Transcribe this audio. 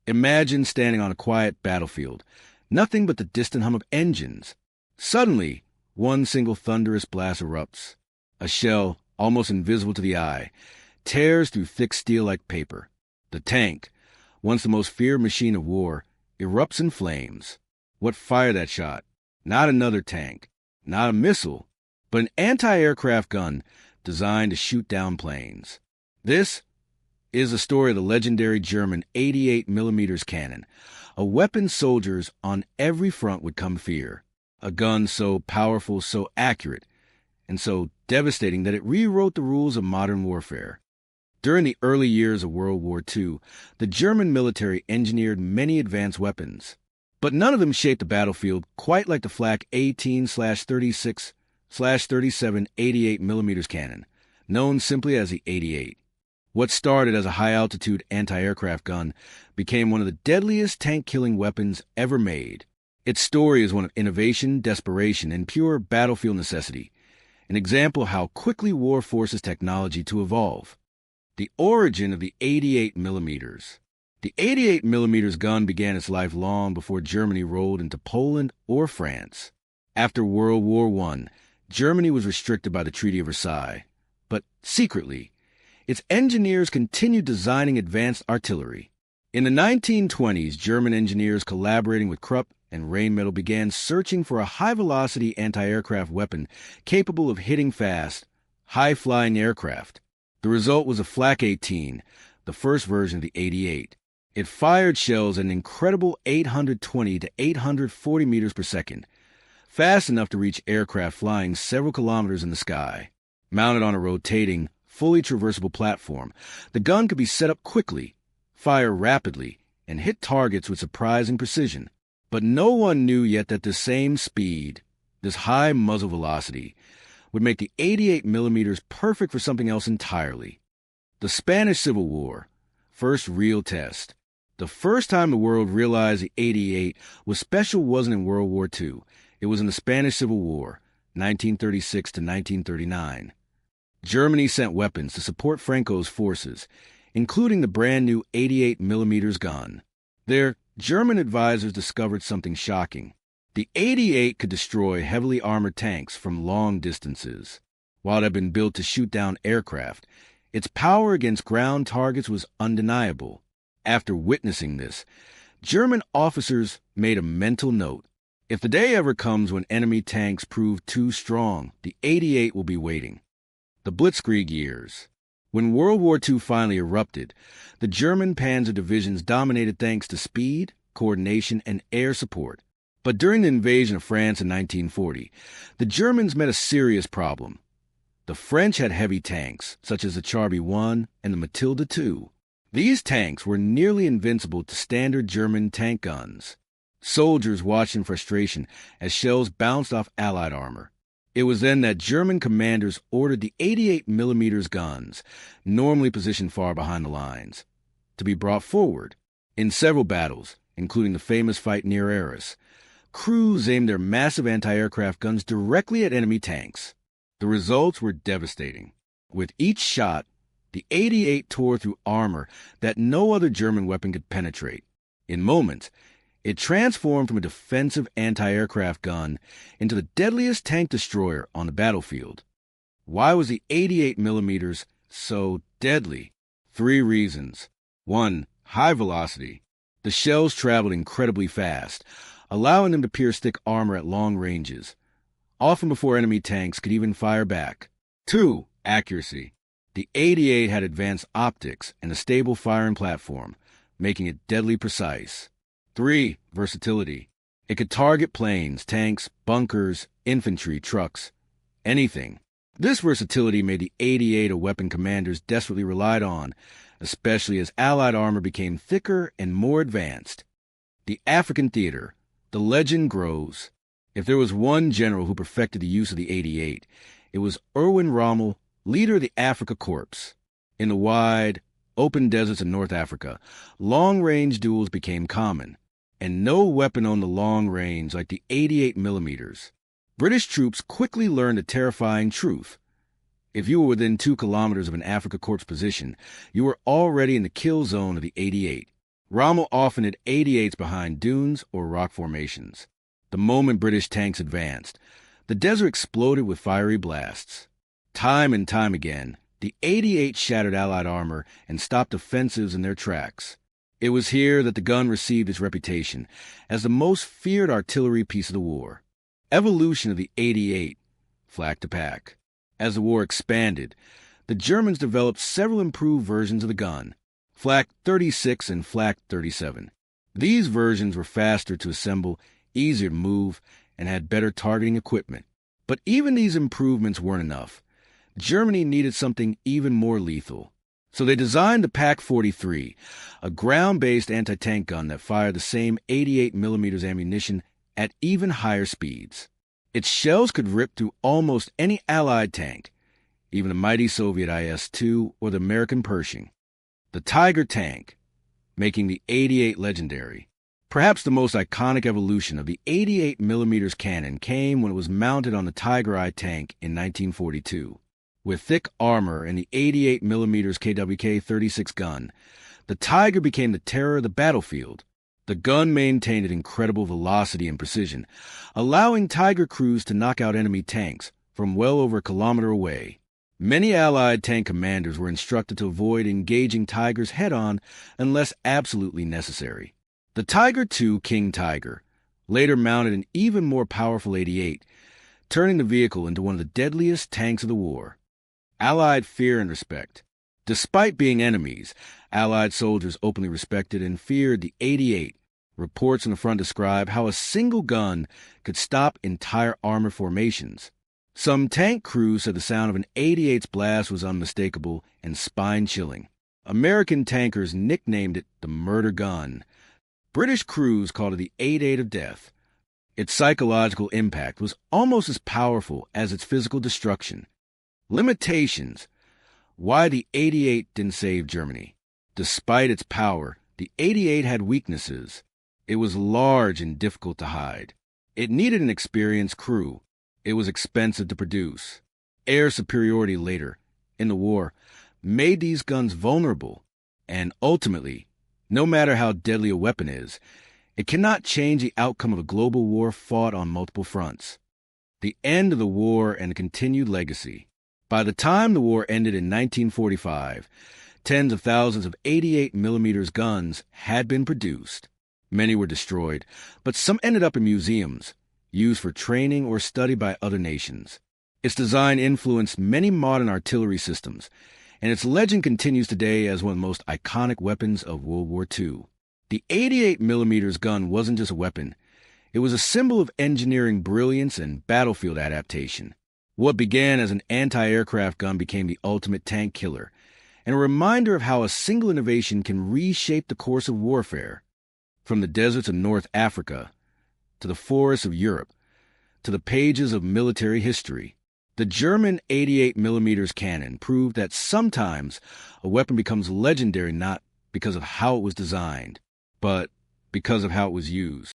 Imagine standing on a quiet battlefield, nothing but the distant hum of engines. Suddenly, one single thunderous blast erupts. A shell, almost invisible to the eye, tears through thick steel like paper. The tank, once the most feared machine of war, erupts in flames. What fired that shot? Not another tank, not a missile, but an anti-aircraft gun designed to shoot down planes. This is the story of the legendary German 88mm cannon, a weapon soldiers on every front would come fear. A gun so powerful, so accurate, and so devastating that it rewrote the rules of modern warfare. During the early years of World War II, the German military engineered many advanced weapons, but none of them shaped the battlefield quite like the FlaK 18/36/37 88mm cannon, known simply as the 88. What started as a high-altitude anti-aircraft gun became one of the deadliest tank-killing weapons ever made. Its story is one of innovation, desperation, and pure battlefield necessity, an example of how quickly war forces technology to evolve. The origin of the 88mm. The 88mm gun began its life long before Germany rolled into Poland or France. After World War I, Germany was restricted by the Treaty of Versailles, but secretly, its engineers continued designing advanced artillery. In the 1920s, German engineers collaborating with Krupp and Rheinmetall began searching for a high-velocity anti-aircraft weapon capable of hitting fast, high-flying aircraft. The result was a FlaK 18, the first version of the 88. It fired shells at an incredible 820 to 840 meters per second, fast enough to reach aircraft flying several kilometers in the sky. Mounted on a rotating, fully traversable platform, the gun could be set up quickly, fire rapidly, and hit targets with surprising precision. But no one knew yet that this same speed, this high muzzle velocity, would make the 88mm perfect for something else entirely. The Spanish Civil War, first real test. The first time the world realized the 88 was special wasn't in World War II. It was in the Spanish Civil War, 1936 to 1939. Germany sent weapons to support Franco's forces, including the brand new 88mm gun. Their German advisors discovered something shocking. The 88 could destroy heavily armored tanks from long distances. While it had been built to shoot down aircraft, its power against ground targets was undeniable. After witnessing this, German officers made a mental note. If the day ever comes when enemy tanks prove too strong, the 88 will be waiting. The Blitzkrieg years. When World War II finally erupted, the German panzer divisions dominated thanks to speed, coordination, and air support. But during the invasion of France in 1940, the Germans met a serious problem. The French had heavy tanks, such as the Charbie I and the Matilda II. These tanks were nearly invincible to standard German tank guns. Soldiers watched in frustration as shells bounced off Allied armor. It was then that German commanders ordered the 88mm guns, normally positioned far behind the lines, to be brought forward. In several battles, including the famous fight near Arras, crews aimed their massive anti-aircraft guns directly at enemy tanks. The results were devastating. With each shot, the 88 tore through armor that no other German weapon could penetrate. In moments, it transformed from a defensive anti-aircraft gun into the deadliest tank destroyer on the battlefield. Why was the 88mm so deadly? 3 reasons. 1. High velocity. The shells traveled incredibly fast, allowing them to pierce thick armor at long ranges, often before enemy tanks could even fire back. 2. Accuracy. The 88 had advanced optics and a stable firing platform, making it deadly precise. 3. Versatility. It could target planes, tanks, bunkers, infantry, trucks, anything. This versatility made the 88 a weapon commanders desperately relied on, especially as Allied armor became thicker and more advanced. The African theater. The legend grows. If there was one general who perfected the use of the 88, it was Erwin Rommel, leader of the Afrika Korps. In the wide, open deserts of North Africa, long-range duels became common, and no weapon on the long range like the 88mm. British troops quickly learned a terrifying truth. If you were within 2 kilometers of an Afrika Korps position, you were already in the kill zone of the 88. Rommel often hid 88s behind dunes or rock formations. The moment British tanks advanced, the desert exploded with fiery blasts. Time and time again, the 88 shattered Allied armor and stopped offensives in their tracks. It was here that the gun received its reputation as the most feared artillery piece of the war. Evolution of the 88, FlaK to PaK. As the war expanded, the Germans developed several improved versions of the gun, FlaK 36 and FlaK 37. These versions were faster to assemble, easier to move, and had better targeting equipment. But even these improvements weren't enough. Germany needed something even more lethal. So they designed the PaK 43, a ground-based anti-tank gun that fired the same 88mm ammunition at even higher speeds. Its shells could rip through almost any Allied tank, even the mighty Soviet IS-2 or the American Pershing. The Tiger tank, making the 88 legendary. Perhaps the most iconic evolution of the 88mm cannon came when it was mounted on the Tiger I tank in 1942. With thick armor and the 88mm KWK-36 gun, the Tiger became the terror of the battlefield. The gun maintained an incredible velocity and precision, allowing Tiger crews to knock out enemy tanks from well over a kilometer away. Many Allied tank commanders were instructed to avoid engaging Tigers head-on unless absolutely necessary. The Tiger II King Tiger later mounted an even more powerful 88, turning the vehicle into one of the deadliest tanks of the war. Allied fear and respect. Despite being enemies, Allied soldiers openly respected and feared the 88. Reports on the front describe how a single gun could stop entire armor formations. Some tank crews said the sound of an 88's blast was unmistakable and spine-chilling. American tankers nicknamed it the murder gun. British crews called it the 88 of death. Its psychological impact was almost as powerful as its physical destruction. Limitations. Why the 88 didn't save Germany. Despite its power, the 88 had weaknesses. It was large and difficult to hide. It needed an experienced crew. It was expensive to produce. Air superiority later, in the war, made these guns vulnerable. And ultimately, no matter how deadly a weapon is, it cannot change the outcome of a global war fought on multiple fronts. The end of the war and a continued legacy. By the time the war ended in 1945, tens of thousands of 88mm guns had been produced. Many were destroyed, but some ended up in museums, used for training or study by other nations. Its design influenced many modern artillery systems, and its legend continues today as one of the most iconic weapons of World War II. The 88mm gun wasn't just a weapon. It was a symbol of engineering brilliance and battlefield adaptation. What began as an anti-aircraft gun became the ultimate tank killer, and a reminder of how a single innovation can reshape the course of warfare. From the deserts of North Africa, to the forests of Europe, to the pages of military history, the German 88mm cannon proved that sometimes a weapon becomes legendary not because of how it was designed, but because of how it was used.